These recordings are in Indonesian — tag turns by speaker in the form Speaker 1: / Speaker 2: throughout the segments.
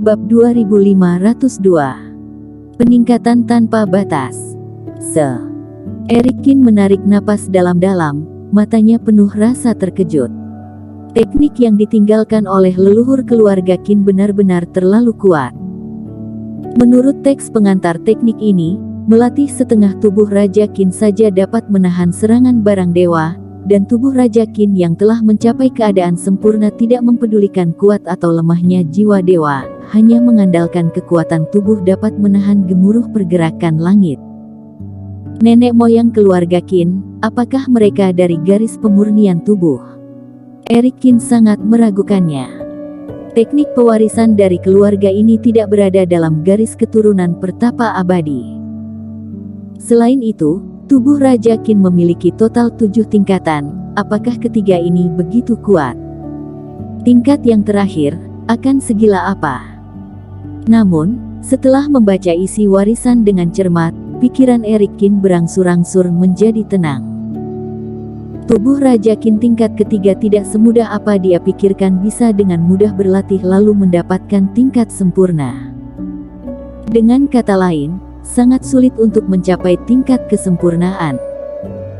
Speaker 1: Bab 2502. Peningkatan tanpa batas. Eric Kin menarik napas dalam-dalam, matanya penuh rasa terkejut. Teknik yang ditinggalkan oleh leluhur keluarga Qin benar-benar terlalu kuat. Menurut teks pengantar teknik ini, melatih setengah tubuh Raja Qin saja dapat menahan serangan barang dewa, dan tubuh Raja Qin yang telah mencapai keadaan sempurna tidak mempedulikan kuat atau lemahnya jiwa dewa, hanya mengandalkan kekuatan tubuh dapat menahan gemuruh pergerakan langit. Nenek moyang keluarga Qin, apakah mereka dari garis pemurnian tubuh? Eric Qin sangat meragukannya. Teknik pewarisan dari keluarga ini tidak berada dalam garis keturunan pertapa abadi. Selain itu, tubuh Raja Qin memiliki total 7 tingkatan, apakah ketiga ini begitu kuat? Tingkat yang terakhir, akan segila apa? Namun, setelah membaca isi warisan dengan cermat, pikiran Eric Qin berangsur-angsur menjadi tenang. Tubuh Raja Qin tingkat ketiga tidak semudah apa dia pikirkan, bisa dengan mudah berlatih lalu mendapatkan tingkat sempurna. Dengan kata lain, sangat sulit untuk mencapai tingkat kesempurnaan.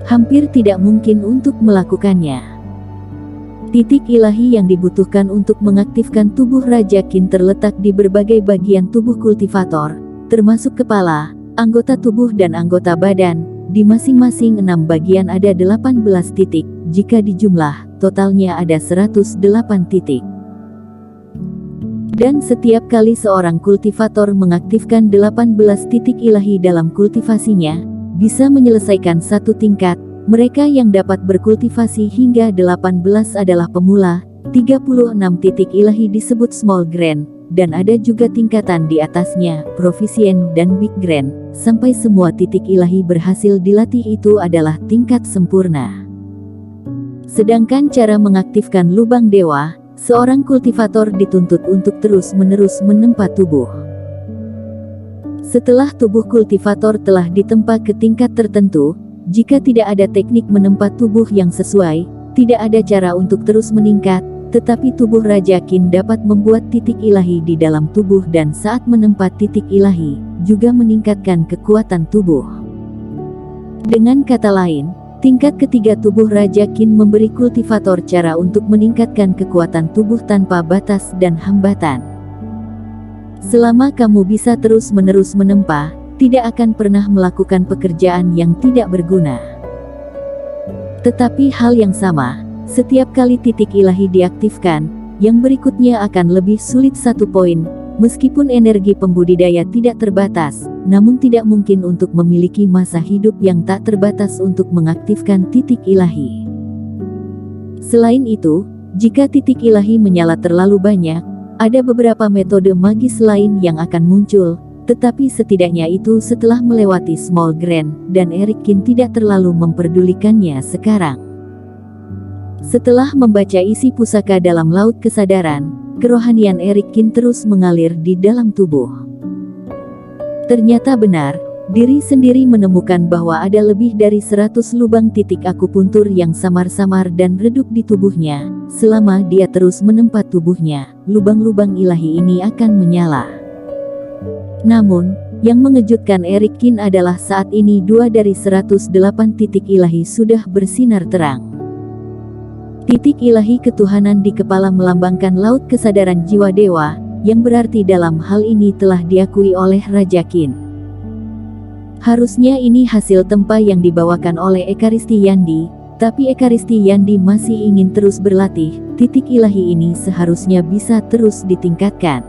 Speaker 1: Hampir tidak mungkin untuk melakukannya. Titik ilahi yang dibutuhkan untuk mengaktifkan tubuh Raja Qin terletak di berbagai bagian tubuh kultivator, termasuk kepala, anggota tubuh dan anggota badan. Di masing-masing 6 bagian ada 18 titik, jika dijumlah, totalnya ada 108 titik. Dan setiap kali seorang kultivator mengaktifkan 18 titik ilahi dalam kultivasinya, bisa menyelesaikan satu tingkat. Mereka yang dapat berkultivasi hingga 18 adalah pemula, 36 titik ilahi disebut small grand, dan ada juga tingkatan di atasnya, proficient dan big grand, sampai semua titik ilahi berhasil dilatih itu adalah tingkat sempurna. Sedangkan cara mengaktifkan lubang dewa, seorang kultivator dituntut untuk terus-menerus menempa tubuh. Setelah tubuh kultivator telah ditempa ke tingkat tertentu, jika tidak ada teknik menempa tubuh yang sesuai, tidak ada cara untuk terus meningkat, tetapi tubuh Raja Qin dapat membuat titik ilahi di dalam tubuh dan saat menempa titik ilahi, juga meningkatkan kekuatan tubuh. Dengan kata lain, tingkat ketiga tubuh Raja Qin memberi kultivator cara untuk meningkatkan kekuatan tubuh tanpa batas dan hambatan. Selama kamu bisa terus-menerus menempa, tidak akan pernah melakukan pekerjaan yang tidak berguna. Tetapi hal yang sama, setiap kali titik ilahi diaktifkan, yang berikutnya akan lebih sulit 1 poin, meskipun energi pembudidaya tidak terbatas, namun tidak mungkin untuk memiliki masa hidup yang tak terbatas untuk mengaktifkan titik ilahi. Selain itu, jika titik ilahi menyala terlalu banyak, ada beberapa metode magis lain yang akan muncul, tetapi setidaknya itu setelah melewati small grand, dan Eric Qin tidak terlalu memperdulikannya sekarang. Setelah membaca isi pusaka dalam laut kesadaran, kerohanian Eric Qin terus mengalir di dalam tubuh. Ternyata benar, diri sendiri menemukan bahwa ada lebih dari 100 lubang titik akupuntur yang samar-samar dan redup di tubuhnya. Selama dia terus menempa tubuhnya, lubang-lubang ilahi ini akan menyala. Namun, yang mengejutkan Eric Qin adalah saat ini 2 dari 108 titik ilahi sudah bersinar terang. Titik ilahi ketuhanan di kepala melambangkan laut kesadaran jiwa dewa, yang berarti dalam hal ini telah diakui oleh Raja Qin. Harusnya ini hasil tempa yang dibawakan oleh Ekaristi Yandi, tapi Ekaristi Yandi masih ingin terus berlatih. Titik ilahi ini seharusnya bisa terus ditingkatkan.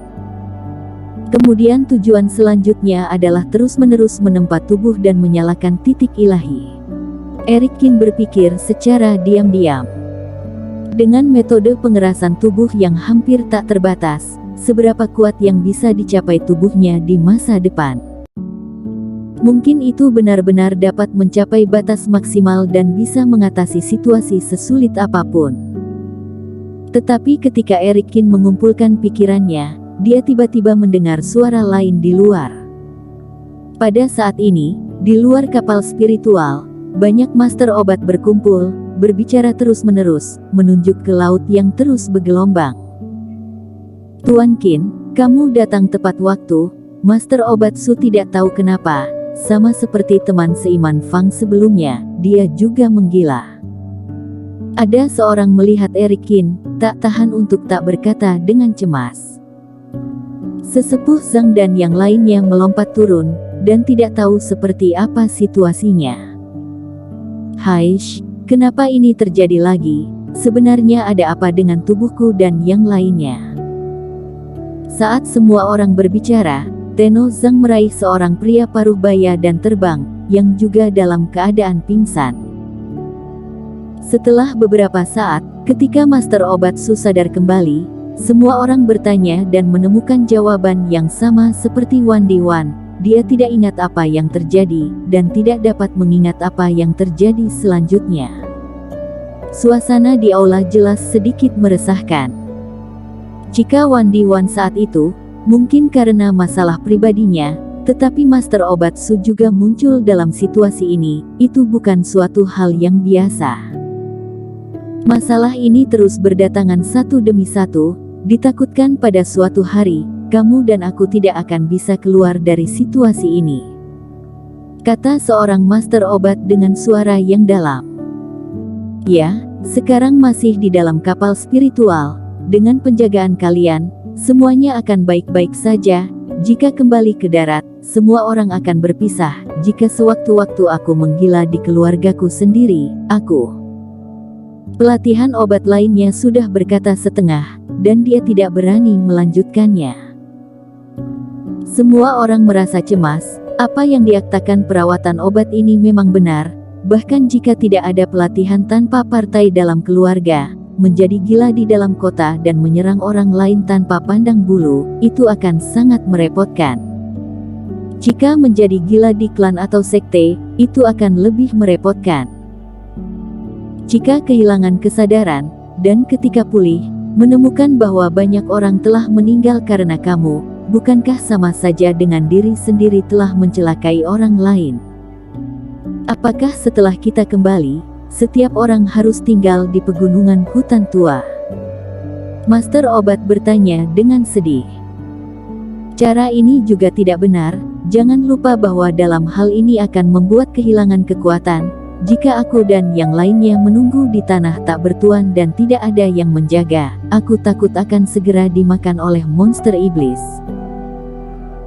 Speaker 1: Kemudian tujuan selanjutnya adalah terus-menerus menempa tubuh dan menyalakan titik ilahi. Eric Qin berpikir secara diam-diam. Dengan metode pengerasan tubuh yang hampir tak terbatas, seberapa kuat yang bisa dicapai tubuhnya di masa depan. Mungkin itu benar-benar dapat mencapai batas maksimal dan bisa mengatasi situasi sesulit apapun. Tetapi ketika Eric Qin mengumpulkan pikirannya, dia tiba-tiba mendengar suara lain di luar. Pada saat ini, di luar kapal spiritual, banyak master obat berkumpul, berbicara terus-menerus, menunjuk ke laut yang terus bergelombang. Tuan Qin, Kamu datang tepat waktu, Master Obat Su tidak tahu kenapa, sama seperti teman seiman Fang sebelumnya, dia juga menggila. Ada seorang melihat Eric Qin, tak tahan untuk tak berkata dengan cemas. Sesepuh Zhang dan yang lainnya melompat turun, dan tidak tahu seperti apa situasinya. Haish, kenapa ini terjadi lagi? Sebenarnya ada apa dengan tubuhku dan yang lainnya? Saat semua orang berbicara, Tenno Zhang meraih seorang pria paruh baya dan terbang, yang juga dalam keadaan pingsan. Setelah beberapa saat, ketika Master Obat Su sadar kembali, semua orang bertanya dan menemukan jawaban yang sama seperti Wan Diwan. Dia tidak ingat apa yang terjadi, dan tidak dapat mengingat apa yang terjadi selanjutnya. Suasana di aula jelas sedikit meresahkan. Jika Wan Diwan saat itu, mungkin karena masalah pribadinya, tetapi Master Obat Su juga muncul dalam situasi ini, itu bukan suatu hal yang biasa. Masalah ini terus berdatangan satu demi satu, ditakutkan pada suatu hari, kamu dan aku tidak akan bisa keluar dari situasi ini, kata seorang master obat dengan suara yang dalam. Ya, sekarang masih di dalam kapal spiritual, dengan penjagaan kalian, semuanya akan baik-baik saja. Jika kembali ke darat, semua orang akan berpisah. Jika sewaktu-waktu aku menggila di keluargaku sendiri, aku. Pelatihan obat lainnya sudah berkata setengah, dan dia tidak berani melanjutkannya. Semua orang merasa cemas, apa yang dikatakan perawatan obat ini memang benar, bahkan jika tidak ada pelatihan tanpa partai dalam keluarga, menjadi gila di dalam kota dan menyerang orang lain tanpa pandang bulu, itu akan sangat merepotkan. Jika menjadi gila di klan atau sekte, itu akan lebih merepotkan. Jika kehilangan kesadaran, dan ketika pulih, menemukan bahwa banyak orang telah meninggal karena kamu, bukankah sama saja dengan diri sendiri telah mencelakai orang lain? Apakah setelah kita kembali, setiap orang harus tinggal di pegunungan hutan tua? Master Obat bertanya dengan sedih. Cara ini juga tidak benar, jangan lupa bahwa dalam hal ini akan membuat kehilangan kekuatan. Jika aku dan yang lainnya menunggu di tanah tak bertuan dan tidak ada yang menjaga, aku takut akan segera dimakan oleh monster iblis.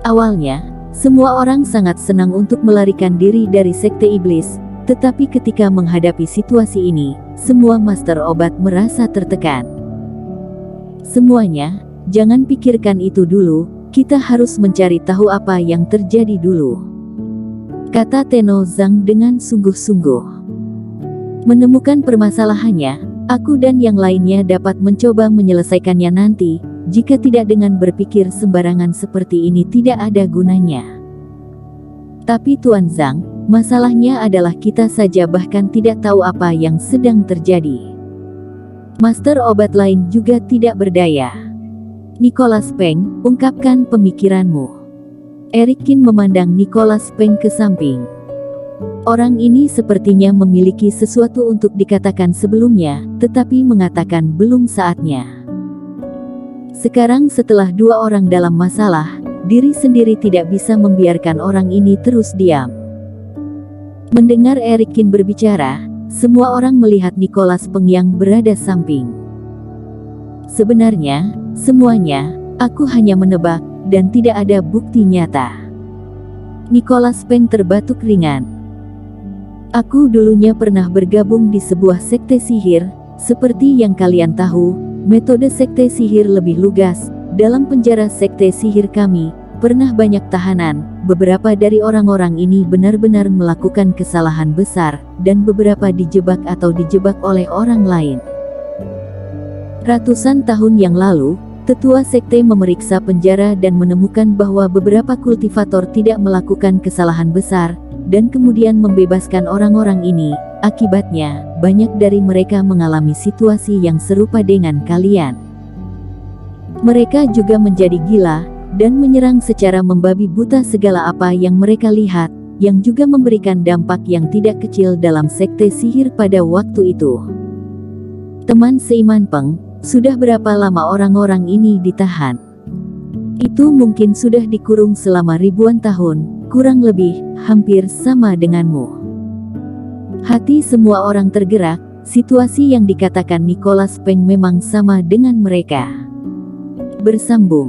Speaker 1: Awalnya, semua orang sangat senang untuk melarikan diri dari sekte iblis, tetapi ketika menghadapi situasi ini, semua master obat merasa tertekan. Semuanya, jangan pikirkan itu dulu, kita harus mencari tahu apa yang terjadi dulu, kata Tenno Zhang dengan sungguh-sungguh. Menemukan permasalahannya, aku dan yang lainnya dapat mencoba menyelesaikannya nanti. Jika tidak, dengan berpikir sembarangan seperti ini tidak ada gunanya. Tapi Tuan Zhang, masalahnya adalah kita saja bahkan tidak tahu apa yang sedang terjadi. Master obat lain juga tidak berdaya. Nicholas Peng, ungkapkan pemikiranmu. Eric Qin memandang Nicholas Peng ke samping. Orang ini sepertinya memiliki sesuatu untuk dikatakan sebelumnya, tetapi mengatakan belum saatnya. Sekarang setelah dua orang dalam masalah, diri sendiri tidak bisa membiarkan orang ini terus diam. Mendengar Eric Qin berbicara, semua orang melihat Nicholas Peng yang berada samping. Sebenarnya, semuanya, aku hanya menebak, dan tidak ada bukti nyata. Nicholas Peng terbatuk ringan. Aku dulunya pernah bergabung di sebuah sekte sihir, seperti yang kalian tahu. Metode sekte sihir lebih lugas. Dalam penjara sekte sihir kami, pernah banyak tahanan. Beberapa dari orang-orang ini benar-benar melakukan kesalahan besar, dan beberapa dijebak atau dijebak oleh orang lain. Ratusan tahun yang lalu, tetua sekte memeriksa penjara dan menemukan bahwa beberapa kultivator tidak melakukan kesalahan besar, dan kemudian membebaskan orang-orang ini. Akibatnya, banyak dari mereka mengalami situasi yang serupa dengan kalian. Mereka juga menjadi gila, dan menyerang secara membabi buta segala apa yang mereka lihat, yang juga memberikan dampak yang tidak kecil dalam sekte sihir pada waktu itu. Teman seiman Peng, sudah berapa lama orang-orang ini ditahan? Itu mungkin sudah dikurung selama ribuan tahun, kurang lebih, hampir sama denganmu. Hati semua orang tergerak, situasi yang dikatakan Nicholas Peng memang sama dengan mereka. Bersambung.